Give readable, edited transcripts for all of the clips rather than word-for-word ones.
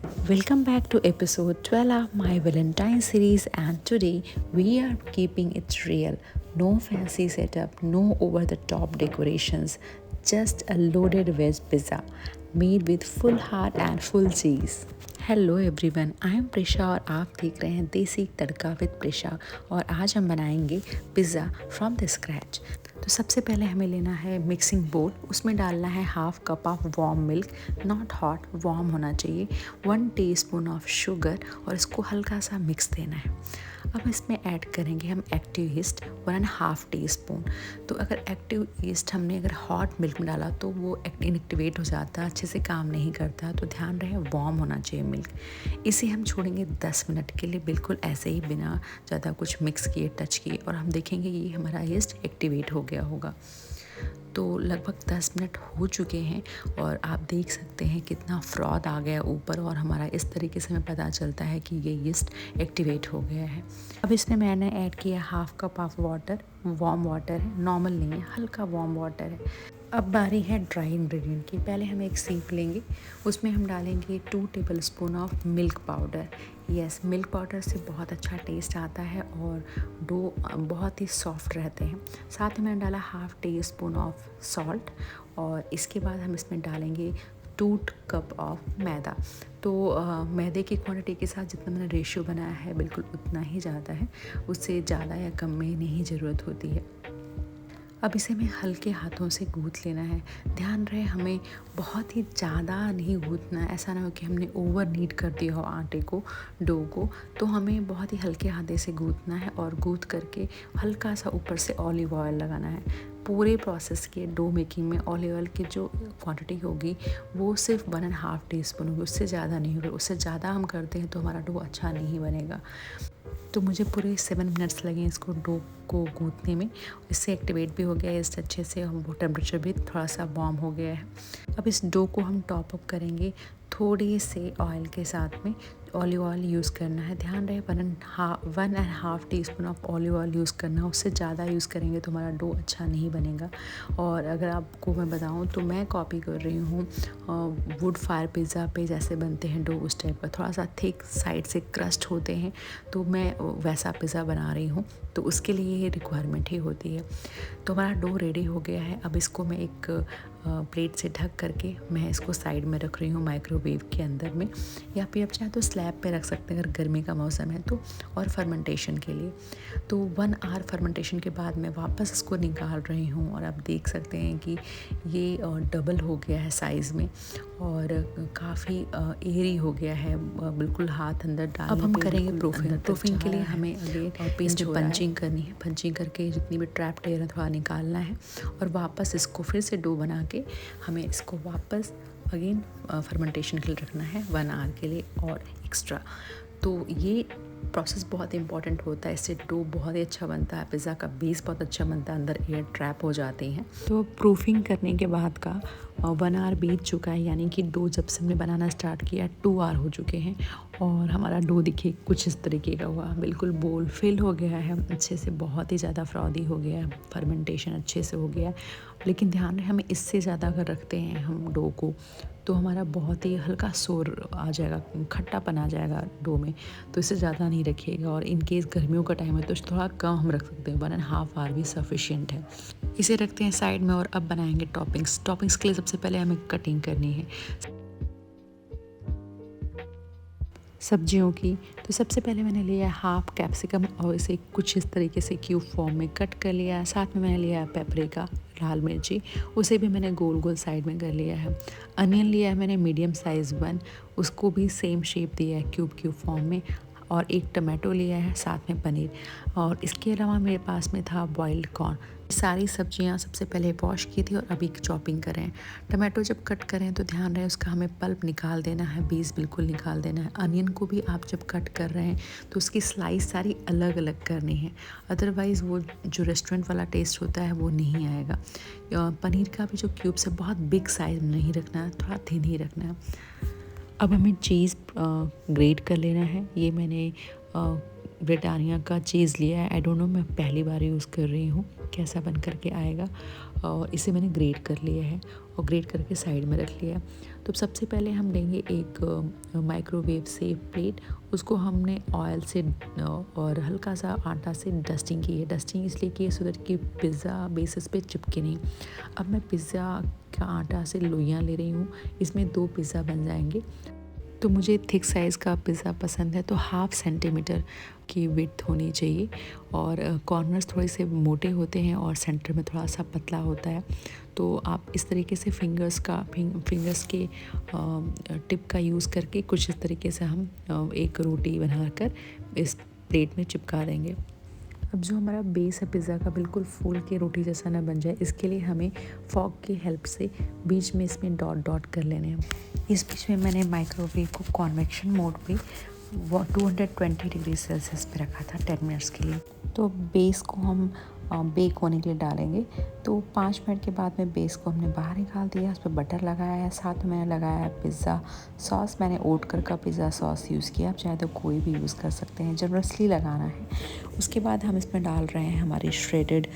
Welcome back to episode 12 of my Valentine series, and today we are keeping it real. No fancy setup, no over the top decorations, just a loaded veg pizza made with full heart and full cheese. Hello everyone, I am Prisha और आप देख रहे हैं देसी तड़का with Prisha. और आज हम बनाएंगे पिज़्ज़ा फ्रॉम द स्क्रैच। तो सबसे पहले हमें लेना है मिक्सिंग बोल, उसमें डालना है half cup of warm milk, not hot, warm होना चाहिए, 1 टीस्पून ऑफ शुगर और इसको हल्का सा मिक्स देना है। अब इसमें ऐड करेंगे हम एक्टिव ईस्ट 1.5 टीस्पून। तो अगर एक्टिव ईस्ट हमने अगर हॉट मिल्क में डाला तो वो इनएक्टिवेट हो जाता है, अच्छे से काम नहीं करता, तो ध्यान रहे वार्म होना चाहिए मिल्क। इसे हम छोड़ेंगे 10 मिनट के लिए, बिल्कुल ऐसे ही बिना ज़्यादा कुछ मिक्स किए, टच किए, और हम देखेंगे ये हमारा ईस्ट एक्टिवेट हो गया होगा। तो लगभग 10 मिनट हो चुके हैं और आप देख सकते हैं कितना फ्रॉथ आ गया ऊपर, और हमारा इस तरीके से हमें पता चलता है कि ये यीस्ट एक्टिवेट हो गया है। अब इसमें मैंने ऐड किया half cup of water, warm water है, नॉर्मल नहीं है, हल्का वार्म वाटर है। अब बारी है ड्राई इंग्रेडिएंट की। पहले हम एक सीप लेंगे, उसमें हम डालेंगे 2 tablespoon of milk powder. Yes, milk powder से बहुत अच्छा टेस्ट आता है और डो बहुत ही सॉफ्ट रहते हैं। साथ में मैंने डाला half tea spoon of salt, और इसके बाद हम इसमें डालेंगे 2 कप ऑफ मैदा। तो मैदे की क्वांटिटी के साथ जितना मैंने रेशियो बनाया है बिल्कुल उतना ही ज़्यादा है, उससे ज़्यादा या कम में नहीं ज़रूरत होती है। अब इसे हमें हल्के हाथों से गूँथ लेना है। ध्यान रहे हमें बहुत ही ज़्यादा नहीं गूँथना है, ऐसा ना हो कि हमने ओवर नीड कर दिया हो आटे को, डो को। तो हमें बहुत ही हल्के हाथे से गूँथना है और गूँथ करके हल्का सा ऊपर से ऑलिव ऑयल लगाना है। पूरे प्रोसेस के डो मेकिंग में ऑलिव ऑयल की जो क्वांटिटी होगी वो सिर्फ 1.5 टीस्पून होगी, उससे ज़्यादा नहीं होगी। उससे ज़्यादा हम करते हैं तो हमारा डो अच्छा नहीं बनेगा। तो मुझे पूरे 7 मिनट्स लगे इसको डो को गूँथने में। इससे एक्टिवेट भी हो गया है इस अच्छे से, वो टेम्परेचर भी थोड़ा सा वार्म हो गया है। अब इस डो को हम टॉप अप करेंगे थोड़े से ऑयल के साथ में। ऑलिव ऑयल यूज़ करना है, ध्यान रहे 1.5 teaspoon of olive oil use करना है, उससे ज़्यादा यूज़ करेंगे तो हमारा डो अच्छा नहीं बनेगा। और अगर आपको मैं बताऊं तो मैं कॉपी कर रही हूँ वुड फायर पिज़्ज़ा पे जैसे बनते हैं डो, उस टाइप का, थोड़ा सा थिक साइड से क्रस्ट होते हैं, तो मैं वैसा पिज़्ज़ा बना रही हूँ, तो उसके लिए ये रिक्वायरमेंट ही होती है। तो हमारा डो रेडी हो गया है। अब इसको मैं एक प्लेट से ढक करके मैं इसको साइड में रख रही हूँ माइक्रोवेव के अंदर में, या फिर आप चाहे तो स्लैब पे रख सकते हैं अगर गर्मी का मौसम है तो, और फर्मेंटेशन के लिए। तो 1 आवर फर्मेंटेशन के बाद मैं वापस इसको निकाल रही हूँ, और आप देख सकते हैं कि ये डबल हो गया है साइज़ में और काफ़ी एरी हो गया है, बिल्कुल हाथ अंदर डालने। अब हम करेंगे प्रूफिंग। प्रूफिंग के लिए हमें अगेन पेस्ट में पंचिंग करनी है। पंचिंग करके जितनी भी ट्रैप्ड एयर है थोड़ा निकालना है, और वापस इसको फिर से डो बना के हमें इसको वापस अगेन फर्मेंटेशन के लिए रखना है 1 आवर के लिए और एक्स्ट्रा। तो ये प्रोसेस बहुत इंपॉर्टेंट होता है, इससे डो बहुत ही अच्छा बनता है, पिज़्ज़ा का बेस बहुत अच्छा बनता है, अंदर एयर ट्रैप हो जाती हैं। तो प्रूफिंग करने के बाद का 1 आवर बीत चुका है, यानी कि डो जब से हमने बनाना स्टार्ट किया 2 आवर हो चुके हैं, और हमारा डो देखिए कुछ इस तरीके का हुआ, बिल्कुल बोल फिल हो गया है अच्छे से, बहुत ही ज़्यादा फ्रॉदी हो गया है, फर्मेंटेशन अच्छे से हो गया है। लेकिन ध्यान रहे हमें इससे ज़्यादा अगर रखते हैं हम डो को तो हमारा बहुत ही हल्का सोर आ जाएगा, खट्टापन आ जाएगा डो में, तो इससे ज़्यादा नहीं रखिएगा। और इन केस गर्मियों का टाइम है तो थोड़ा कम हम रख सकते हैं, 1.5 आवर भी सफिशिएंट है। इसे रखते हैं साइड में, और अब बनाएंगे टॉपिंग्स। टॉपिंग्स के लिए सबसे पहले हमें कटिंग करनी है सब्जियों की। तो सबसे पहले मैंने लिया हाफ कैप्सिकम और इसे कुछ इस तरीके से क्यूब फॉर्म में कट कर लिया। साथ में मैंने लिया पेपरिका, लाल मिर्ची, उसे भी मैंने गोल गोल साइड में कर लिया है। अनियन लिया है मैंने मीडियम साइज़ 1, उसको भी सेम शेप दिया है क्यूब फॉर्म में, और एक टमाटो लिया है, साथ में पनीर, और इसके अलावा मेरे पास में था बॉइल्ड कॉर्न। सारी सब्जियां सबसे पहले वॉश की थी और अभी चॉपिंग करें। टमाटो जब कट करें तो ध्यान रहे उसका हमें पल्प निकाल देना है, बीज बिल्कुल निकाल देना है। अनियन को भी आप जब कट कर रहे हैं तो उसकी स्लाइस सारी अलग अलग करनी है, अदरवाइज़ वो जो रेस्टोरेंट वाला टेस्ट होता है वो नहीं आएगा। पनीर का भी जो क्यूब्स है बहुत बिग साइज नहीं रखना है, थोड़ा थिन ही रखना है। अब हमें चीज़ ग्रेट कर लेना है। ये मैंने ब्रिटानिया का चीज़ लिया है। आई डोंट नो, मैं पहली बार यूज़ कर रही हूँ, कैसा बन कर के आएगा। और इसे मैंने ग्रेट कर लिया है और ग्रेट करके साइड में रख लिया है। तो सबसे पहले हम लेंगे एक माइक्रोवेव सेफ प्लेट। उसको हमने ऑयल से और हल्का सा आटा से डस्टिंग की है। डस्टिंग इसलिए की है सो दैट कि पिज़्ज़ा बेसिस पे चिपके नहीं। अब मैं पिज़्ज़ा का आटा से लोइयाँ ले रही हूँ। इसमें 2 पिज़्ज़ा बन जाएंगे। तो मुझे थिक साइज़ का पिज़्ज़ा पसंद है, तो 1/2 सेंटीमीटर की विड्थ होनी चाहिए और कॉर्नर्स थोड़े से मोटे होते हैं और सेंटर में थोड़ा सा पतला होता है। तो आप इस तरीके से फिंगर्स के टिप का यूज़ करके कुछ इस तरीके से हम एक रोटी बनाकर इस प्लेट में चिपका देंगे। अब जो हमारा बेस है पिज़्ज़ा का, बिल्कुल फूल के रोटी जैसा ना बन जाए, इसके लिए हमें फॉक की हेल्प से बीच में इसमें डॉट डॉट कर लेने हैं। इस बीच में मैंने माइक्रोवेव को कॉन्वेक्शन मोड पे 220 डिग्री सेल्सियस पे रखा था 10 मिनट्स के लिए। तो बेस को हम बेक होने के लिए डालेंगे। तो 5 मिनट के बाद में बेस को हमने बाहर निकाल दिया, उस पर बटर लगाया है, साथ में मैंने लगाया है पिज़्ज़ा सॉस। मैंने ओटकर का पिज़्ज़ा सॉस यूज़ किया, आप चाहे तो कोई भी यूज़ कर सकते हैं, जनरसली लगाना है। उसके बाद हम इसमें डाल रहे हैं हमारी श्रेडेड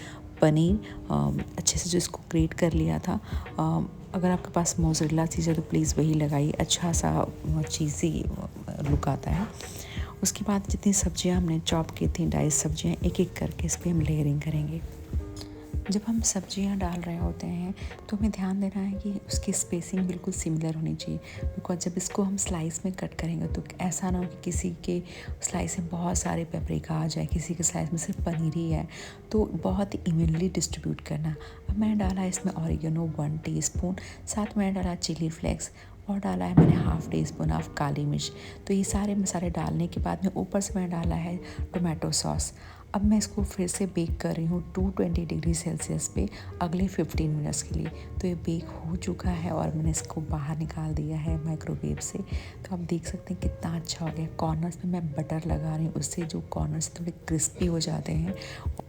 पनीर, अच्छे से जिसको ग्रेट कर लिया था। अगर आपके पास मोज़रेला चीज़ है तो प्लीज़ वही लगाइए, अच्छा सा चीज़ी लुक आता है। उसके बाद जितनी सब्जियां हमने चॉप की थी, डाइस सब्जियां, एक एक करके इस पर हम लेयरिंग करेंगे। जब हम सब्जियां डाल रहे होते हैं तो हमें ध्यान देना है कि उसकी स्पेसिंग बिल्कुल सिमिलर होनी चाहिए, बिकॉज जब इसको हम स्लाइस में कट करेंगे तो ऐसा ना हो कि किसी के स्लाइस में बहुत सारे पेपरिका आ जाए, किसी के स्लाइस में सिर्फ पनीर ही है, तो बहुत ही इवनली डिस्ट्रीब्यूट करना। अब मैंने डाला इसमें ऑरिगेनो 1 टीस्पून, साथ में मैंने डाला चिली फ्लेक्स और डाला है मैंने 1/2 टीस्पून ऑफ काली मिर्च। तो ये सारे मसाले डालने के बाद में ऊपर से मैंने डाला है टोमेटो सॉस। अब मैं इसको फिर से बेक कर रही हूँ 220 डिग्री सेल्सियस पे अगले 15 मिनट्स के लिए। तो ये बेक हो चुका है और मैंने इसको बाहर निकाल दिया है माइक्रोवेव से। तो आप देख सकते हैं कितना अच्छा हो गया। कॉर्नर्स में मैं बटर लगा रही हूँ, उससे जो कॉर्नर्स थोड़े क्रिस्पी हो जाते हैं।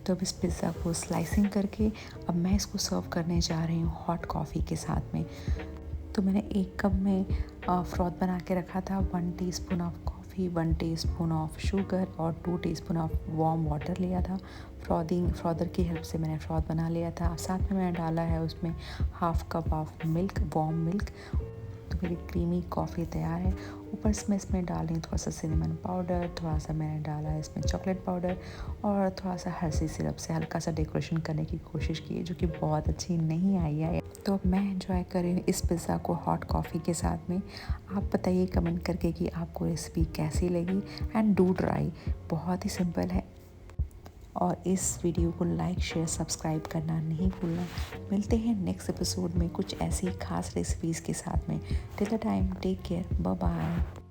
तो अब इस पिज़्ज़ा को स्लाइसिंग करके अब मैं इसको सर्व करने जा रही हूँ हॉट कॉफ़ी के साथ में। तो मैंने 1 कप में फ्रॉथ बना के रखा था, 1 teaspoon of coffee, 1 teaspoon of sugar और 2 टीस्पून ऑफ वार्म वाटर लिया था। फ्रॉदर की हेल्प से मैंने फ्रॉथ बना लिया था। साथ में मैंने डाला है उसमें 1/2 cup of milk, warm milk. तो मेरी क्रीमी कॉफ़ी तैयार है। ऊपर से मैं इसमें डाल रही हूँ थोड़ा सा सिनेमन पाउडर, थोड़ा सा मैंने डाला है इसमें चॉकलेट पाउडर और थोड़ा सा हर्सी सिरप से हल्का सा डेकोरेशन करने की कोशिश की है, जो कि बहुत अच्छी नहीं आई है। तो अब मैं एंजॉय कर रही हूँ इस पिज़्ज़ा को हॉट कॉफ़ी के साथ में। आप बताइए कमेंट करके कि आपको रेसिपी कैसी लगी, एंड डू ट्राई, बहुत ही सिंपल है। और इस वीडियो को लाइक, शेयर, सब्सक्राइब करना नहीं भूलना। मिलते हैं नेक्स्ट एपिसोड में कुछ ऐसी खास रेसिपीज़ के साथ में। Till the time, take care, bye bye.